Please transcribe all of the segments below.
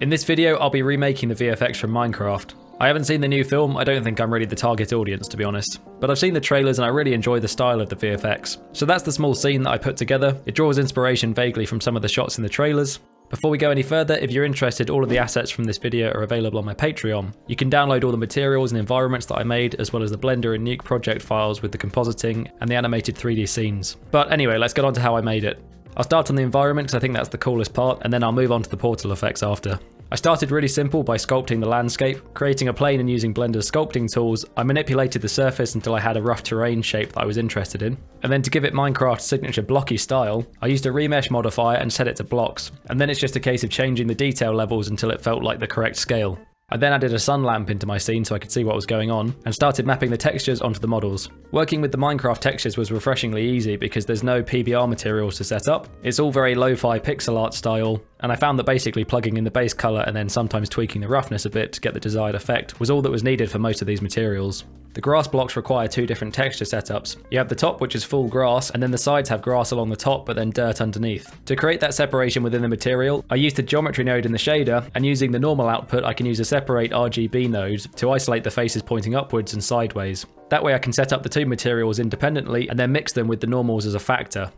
In this video, I'll be remaking the VFX from Minecraft. I haven't seen the new film, I don't think I'm really the target audience to be honest, but I've seen the trailers and I really enjoy the style of the VFX. So that's the small scene that I put together. It draws inspiration vaguely from some of the shots in the trailers. Before we go any further, if you're interested, all of the assets from this video are available on my Patreon. You can download all the materials and environments that I made, as well as the Blender and Nuke project files with the compositing and the animated 3D scenes. But anyway, let's get on to how I made it. I'll start on the environment because I think that's the coolest part, and then I'll move on to the portal effects after. I started really simple by sculpting the landscape. Creating a plane and using Blender's sculpting tools, I manipulated the surface until I had a rough terrain shape that I was interested in. And then to give it Minecraft's signature blocky style, I used a remesh modifier and set it to blocks. And then it's just a case of changing the detail levels until it felt like the correct scale. I then added a sun lamp into my scene so I could see what was going on, and started mapping the textures onto the models. Working with the Minecraft textures was refreshingly easy because there's no PBR materials to set up. It's all very lo-fi pixel art style, and I found that basically plugging in the base colour and then sometimes tweaking the roughness a bit to get the desired effect was all that was needed for most of these materials. The grass blocks require two different texture setups. You have the top, which is full grass, and then the sides have grass along the top but then dirt underneath. To create that separation within the material, I used the geometry node in the shader, and using the normal output I can use a separate RGB node to isolate the faces pointing upwards and sideways. That way I can set up the two materials independently and then mix them with the normals as a factor.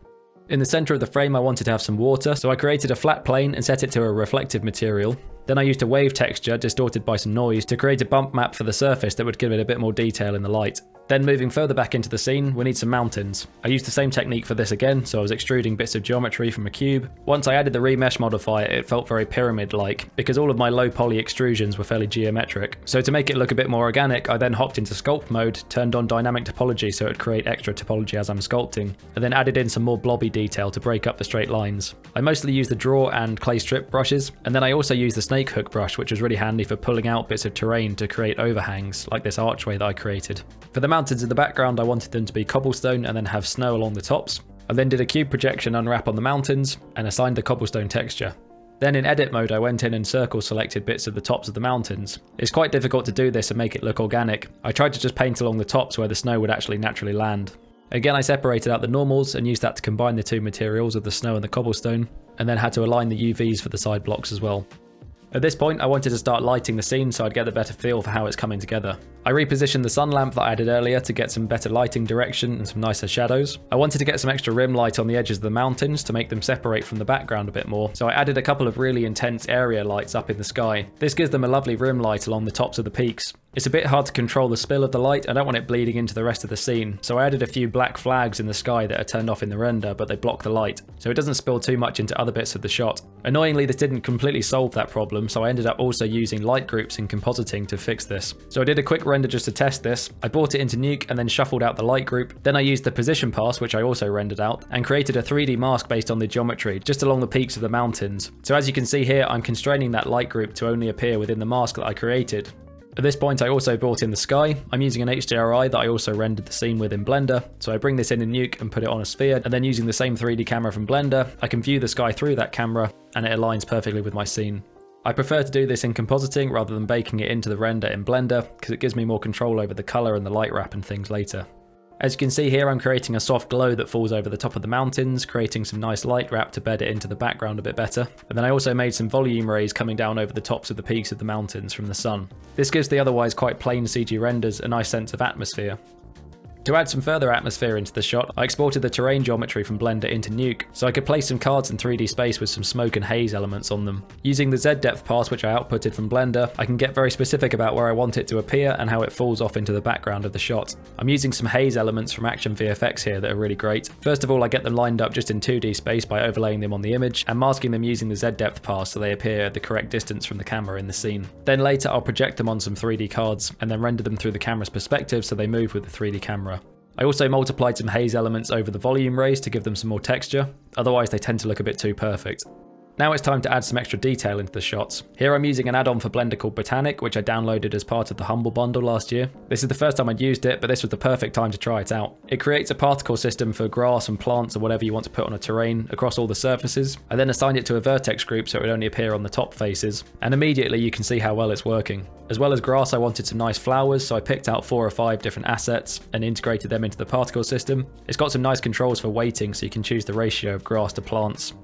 In the center of the frame I wanted to have some water, so I created a flat plane and set it to a reflective material. Then I used a wave texture distorted by some noise to create a bump map for the surface that would give it a bit more detail in the light. Then moving further back into the scene, we need some mountains. I used the same technique for this again, so I was extruding bits of geometry from a cube. Once I added the remesh modifier, it felt very pyramid-like, because all of my low poly extrusions were fairly geometric. So to make it look a bit more organic, I then hopped into sculpt mode, turned on dynamic topology so it would create extra topology as I'm sculpting, and then added in some more blobby detail to break up the straight lines. I mostly used the draw and clay strip brushes, and then I also used the snake hook brush, which was really handy for pulling out bits of terrain to create overhangs, like this archway that I created. For the mountains in the background, I wanted them to be cobblestone and then have snow along the tops. I then did a cube projection unwrap on the mountains and assigned the cobblestone texture. Then in edit mode I went in and circle selected bits of the tops of the mountains. It's quite difficult to do this and make it look organic. I tried to just paint along the tops where the snow would actually naturally land. Again I separated out the normals and used that to combine the two materials of the snow and the cobblestone, and then had to align the UVs for the side blocks as well. At this point, I wanted to start lighting the scene so I'd get a better feel for how it's coming together. I repositioned the sun lamp that I added earlier to get some better lighting direction and some nicer shadows. I wanted to get some extra rim light on the edges of the mountains to make them separate from the background a bit more, so I added a couple of really intense area lights up in the sky. This gives them a lovely rim light along the tops of the peaks. It's a bit hard to control the spill of the light, I don't want it bleeding into the rest of the scene, so I added a few black flags in the sky that are turned off in the render, but they block the light, so it doesn't spill too much into other bits of the shot. Annoyingly, this didn't completely solve that problem, so I ended up also using light groups in compositing to fix this. So I did a quick render just to test this. I brought it into Nuke and then shuffled out the light group. Then I used the position pass, which I also rendered out, and created a 3D mask based on the geometry, just along the peaks of the mountains. So as you can see here, I'm constraining that light group to only appear within the mask that I created. At this point I also brought in the sky. I'm using an HDRI that I also rendered the scene with in Blender, so I bring this in Nuke and put it on a sphere, and then using the same 3D camera from Blender, I can view the sky through that camera, and it aligns perfectly with my scene. I prefer to do this in compositing rather than baking it into the render in Blender, because it gives me more control over the colour and the light wrap and things later. As you can see here, I'm creating a soft glow that falls over the top of the mountains, creating some nice light wrap to bed it into the background a bit better. And then I also made some volume rays coming down over the tops of the peaks of the mountains from the sun. This gives the otherwise quite plain CG renders a nice sense of atmosphere. To add some further atmosphere into the shot, I exported the terrain geometry from Blender into Nuke, so I could place some cards in 3D space with some smoke and haze elements on them. Using the Z depth pass which I outputted from Blender, I can get very specific about where I want it to appear and how it falls off into the background of the shot. I'm using some haze elements from Action VFX here that are really great. First of all, I get them lined up just in 2D space by overlaying them on the image and masking them using the Z depth pass so they appear at the correct distance from the camera in the scene. Then later I'll project them on some 3D cards and then render them through the camera's perspective so they move with the 3D camera. I also multiplied some haze elements over the volume rays to give them some more texture, otherwise they tend to look a bit too perfect. Now it's time to add some extra detail into the shots. Here I'm using an add-on for Blender called Botanic, which I downloaded as part of the Humble Bundle last year. This is the first time I'd used it, but this was the perfect time to try it out. It creates a particle system for grass and plants or whatever you want to put on a terrain across all the surfaces. I then assigned it to a vertex group so it would only appear on the top faces, and immediately you can see how well it's working. As well as grass, I wanted some nice flowers, so I picked out 4 or 5 different assets and integrated them into the particle system. It's got some nice controls for weighting, so you can choose the ratio of grass to plants.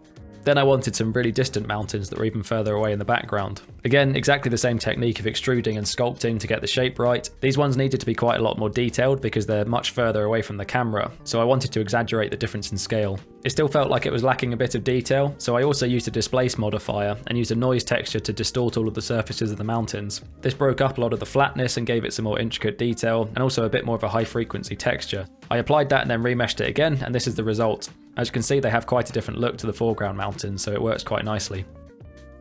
Then I wanted some really distant mountains that were even further away in the background. Again, exactly the same technique of extruding and sculpting to get the shape right. These ones needed to be quite a lot more detailed because they're much further away from the camera, so I wanted to exaggerate the difference in scale. It still felt like it was lacking a bit of detail, so I also used a displace modifier and used a noise texture to distort all of the surfaces of the mountains. This broke up a lot of the flatness and gave it some more intricate detail and also a bit more of a high frequency texture. I applied that and then remeshed it again, and this is the result. As you can see, they have quite a different look to the foreground mountains, so it works quite nicely.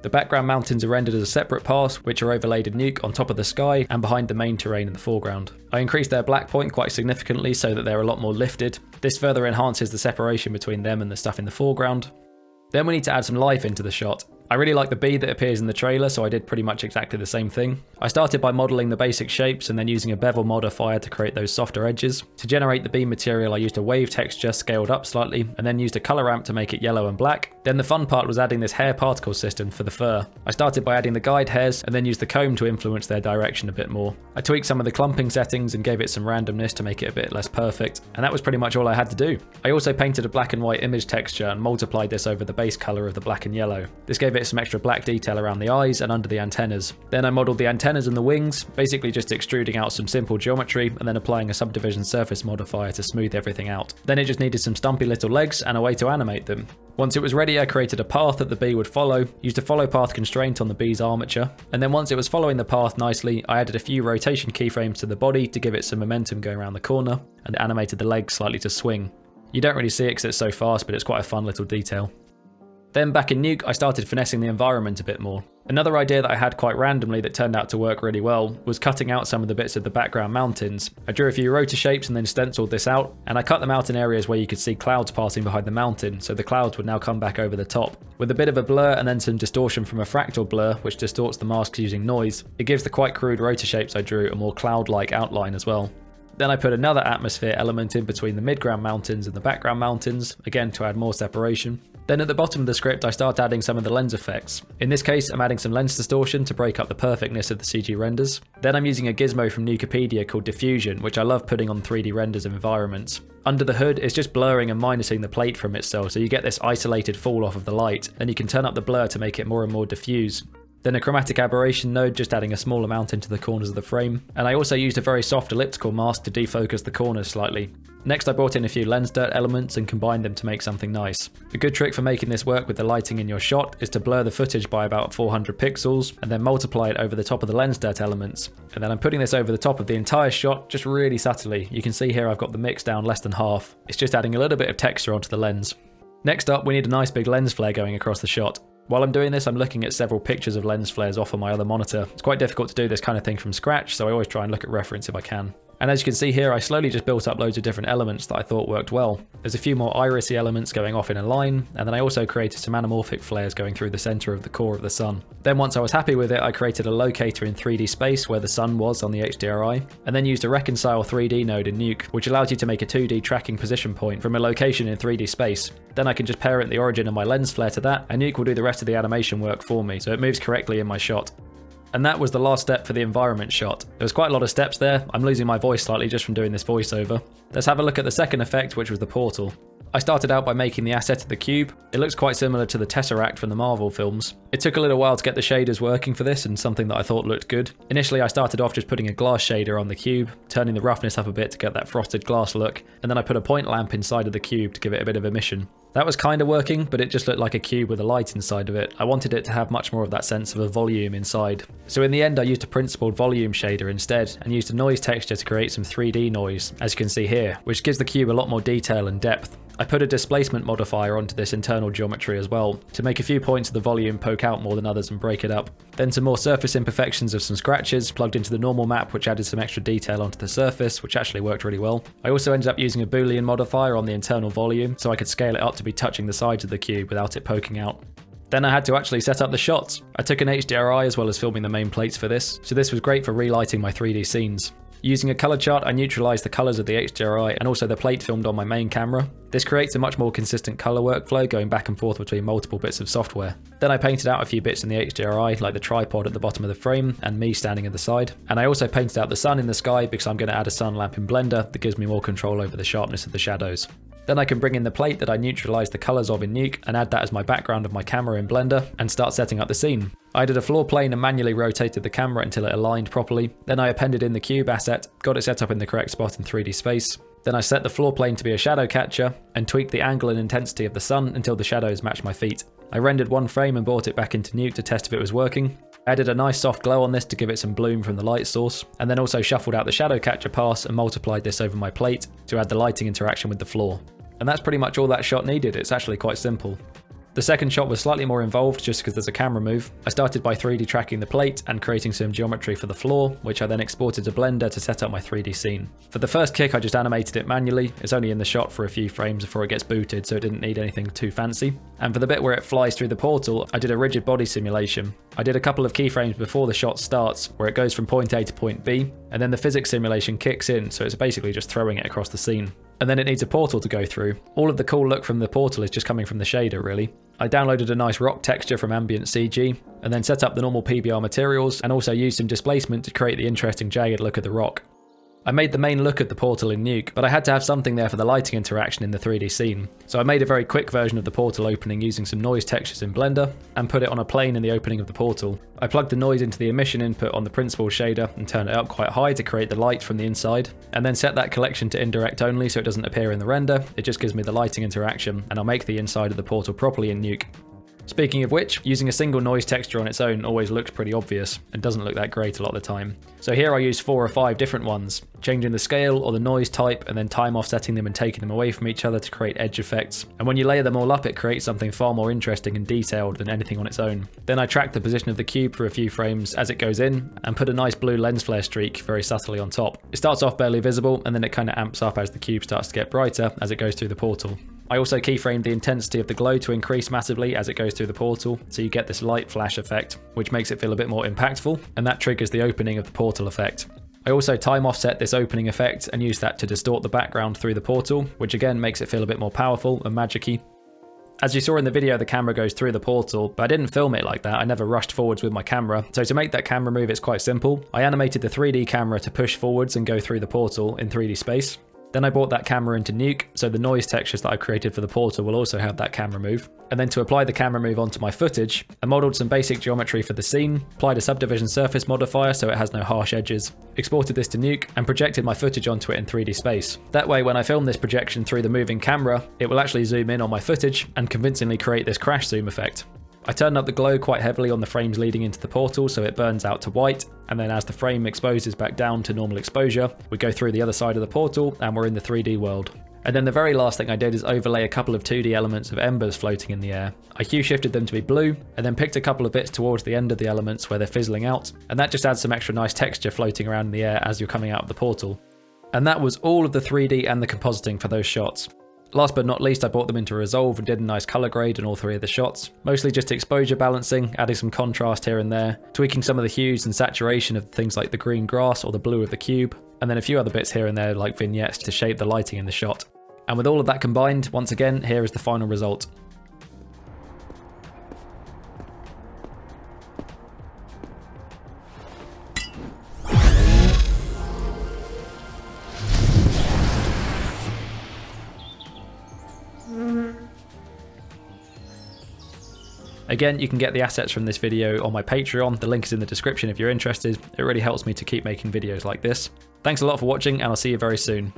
The background mountains are rendered as a separate pass, which are overlaid in Nuke on top of the sky and behind the main terrain in the foreground. I increased their black point quite significantly so that they're a lot more lifted. This further enhances the separation between them and the stuff in the foreground. Then we need to add some life into the shot. I really like the bee that appears in the trailer, so I did pretty much exactly the same thing. I started by modelling the basic shapes and then using a bevel modifier to create those softer edges. To generate the bee material, I used a wave texture scaled up slightly, and then used a colour ramp to make it yellow and black. Then the fun part was adding this hair particle system for the fur. I started by adding the guide hairs and then used the comb to influence their direction a bit more. I tweaked some of the clumping settings and gave it some randomness to make it a bit less perfect, and that was pretty much all I had to do. I also painted a black and white image texture and multiplied this over the base colour of the black and yellow. This gave it some extra black detail around the eyes and under the antennas. Then I modelled the antennas and the wings, basically just extruding out some simple geometry and then applying a subdivision surface modifier to smooth everything out. Then it just needed some stumpy little legs and a way to animate them. Once it was ready, I created a path that the bee would follow, used a follow path constraint on the bee's armature, and then once it was following the path nicely, I added a few rotation keyframes to the body to give it some momentum going around the corner, and animated the legs slightly to swing. You don't really see it because it's so fast, but it's quite a fun little detail. Then back in Nuke, I started finessing the environment a bit more. Another idea that I had quite randomly that turned out to work really well was cutting out some of the bits of the background mountains. I drew a few rotor shapes and then stenciled this out, and I cut them out in areas where you could see clouds passing behind the mountain, so the clouds would now come back over the top. With a bit of a blur and then some distortion from a fractal blur, which distorts the masks using noise, it gives the quite crude rotor shapes I drew a more cloud-like outline as well. Then I put another atmosphere element in between the midground mountains and the background mountains, again to add more separation. Then at the bottom of the script I start adding some of the lens effects. In this case I'm adding some lens distortion to break up the perfectness of the CG renders. Then I'm using a gizmo from Nukepedia called diffusion, which I love putting on 3D renders of environments. Under the hood it's just blurring and minusing the plate from itself, so you get this isolated fall off of the light. Then you can turn up the blur to make it more and more diffuse. Then a chromatic aberration node, just adding a small amount into the corners of the frame. And I also used a very soft elliptical mask to defocus the corners slightly. Next I brought in a few lens dirt elements and combined them to make something nice. A good trick for making this work with the lighting in your shot is to blur the footage by about 400 pixels and then multiply it over the top of the lens dirt elements. And then I'm putting this over the top of the entire shot just really subtly. You can see here I've got the mix down less than half. It's just adding a little bit of texture onto the lens. Next up we need a nice big lens flare going across the shot. While I'm doing this, I'm looking at several pictures of lens flares off on my other monitor. It's quite difficult to do this kind of thing from scratch, so I always try and look at reference if I can. And as you can see here, I slowly just built up loads of different elements that I thought worked well. There's a few more irisy elements going off in a line, and then I also created some anamorphic flares going through the center of the core of the sun. Then once I was happy with it, I created a locator in 3D space where the sun was on the HDRI, and then used a reconcile 3D node in Nuke, which allows you to make a 2D tracking position point from a location in 3D space. Then I can just parent the origin of my lens flare to that, and Nuke will do the rest of the animation work for me, so it moves correctly in my shot. And that was the last step for the environment shot. There was quite a lot of steps there. I'm losing my voice slightly just from doing this voiceover. Let's have a look at the second effect, which was the portal. I started out by making the asset of the cube. It looks quite similar to the Tesseract from the Marvel films. It took a little while to get the shaders working for this and something that I thought looked good. Initially I started off just putting a glass shader on the cube, turning the roughness up a bit to get that frosted glass look, and then I put a point lamp inside of the cube to give it a bit of emission. That was kind of working, but it just looked like a cube with a light inside of it. I wanted it to have much more of that sense of a volume inside. So in the end I used a principled volume shader instead, and used a noise texture to create some 3D noise, as you can see here, which gives the cube a lot more detail and depth. I put a displacement modifier onto this internal geometry as well, to make a few points of the volume poke out more than others and break it up. Then some more surface imperfections of some scratches plugged into the normal map, which added some extra detail onto the surface, which actually worked really well. I also ended up using a Boolean modifier on the internal volume, so I could scale it up to be touching the sides of the cube without it poking out. Then I had to actually set up the shots. I took an HDRI as well as filming the main plates for this, so this was great for relighting my 3D scenes. Using a color chart, I neutralized the colors of the HDRI and also the plate filmed on my main camera. This creates a much more consistent color workflow going back and forth between multiple bits of software. Then I painted out a few bits in the HDRI, like the tripod at the bottom of the frame and me standing at the side. And I also painted out the sun in the sky because I'm going to add a sun lamp in Blender that gives me more control over the sharpness of the shadows. Then I can bring in the plate that I neutralized the colors of in Nuke and add that as my background of my camera in Blender and start setting up the scene. I did a floor plane and manually rotated the camera until it aligned properly. Then I appended in the cube asset, got it set up in the correct spot in 3D space. Then I set the floor plane to be a shadow catcher and tweaked the angle and intensity of the sun until the shadows matched my feet. I rendered one frame and brought it back into Nuke to test if it was working. I added a nice soft glow on this to give it some bloom from the light source, and then also shuffled out the shadow catcher pass and multiplied this over my plate to add the lighting interaction with the floor. And that's pretty much all that shot needed. It's actually quite simple. The second shot was slightly more involved just because there's a camera move. I started by 3D tracking the plate and creating some geometry for the floor, which I then exported to Blender to set up my 3D scene. For the first kick I just animated it manually. It's only in the shot for a few frames before it gets booted, so it didn't need anything too fancy. And for the bit where it flies through the portal, I did a rigid body simulation. I did a couple of keyframes before the shot starts, where it goes from point A to point B, and then the physics simulation kicks in, so it's basically just throwing it across the scene. And then it needs a portal to go through. All of the cool look from the portal is just coming from the shader, really. I downloaded a nice rock texture from Ambient CG, and then set up the normal PBR materials, and also used some displacement to create the interesting jagged look of the rock. I made the main look of the portal in Nuke, but I had to have something there for the lighting interaction in the 3D scene. So I made a very quick version of the portal opening using some noise textures in Blender, and put it on a plane in the opening of the portal. I plugged the noise into the emission input on the principal shader and turned it up quite high to create the light from the inside, and then set that collection to indirect only so it doesn't appear in the render. It just gives me the lighting interaction, and I'll make the inside of the portal properly in Nuke. Speaking of which, using a single noise texture on its own always looks pretty obvious and doesn't look that great a lot of the time. So here I use 4 or 5 different ones, changing the scale or the noise type and then time offsetting them and taking them away from each other to create edge effects. And when you layer them all up, it creates something far more interesting and detailed than anything on its own. Then I track the position of the cube for a few frames as it goes in and put a nice blue lens flare streak very subtly on top. It starts off barely visible and then it kind of amps up as the cube starts to get brighter as it goes through the portal. I also keyframed the intensity of the glow to increase massively as it goes through the portal, so you get this light flash effect, which makes it feel a bit more impactful, and that triggers the opening of the portal effect. I also time offset this opening effect and use that to distort the background through the portal, which again makes it feel a bit more powerful and magic-y. As you saw in the video, the camera goes through the portal, but I didn't film it like that. I never rushed forwards with my camera, so to make that camera move it's quite simple. I animated the 3D camera to push forwards and go through the portal in 3D space. Then I brought that camera into Nuke, so the noise textures that I created for the portal will also have that camera move. And then to apply the camera move onto my footage, I modelled some basic geometry for the scene, applied a subdivision surface modifier so it has no harsh edges, exported this to Nuke, and projected my footage onto it in 3D space. That way when I film this projection through the moving camera, it will actually zoom in on my footage and convincingly create this crash zoom effect. I turned up the glow quite heavily on the frames leading into the portal so it burns out to white, and then as the frame exposes back down to normal exposure, we go through the other side of the portal and we're in the 3D world. And then the very last thing I did is overlay a couple of 2D elements of embers floating in the air. I hue shifted them to be blue, and then picked a couple of bits towards the end of the elements where they're fizzling out, and that just adds some extra nice texture floating around in the air as you're coming out of the portal. And that was all of the 3D and the compositing for those shots. Last but not least, I brought them into Resolve and did a nice color grade in all 3 of the shots. Mostly just exposure balancing, adding some contrast here and there, tweaking some of the hues and saturation of things like the green grass or the blue of the cube, and then a few other bits here and there like vignettes to shape the lighting in the shot. And with all of that combined, once again, here is the final result. Again, you can get the assets from this video on my Patreon. The link is in the description if you're interested. It really helps me to keep making videos like this. Thanks a lot for watching, and I'll see you very soon.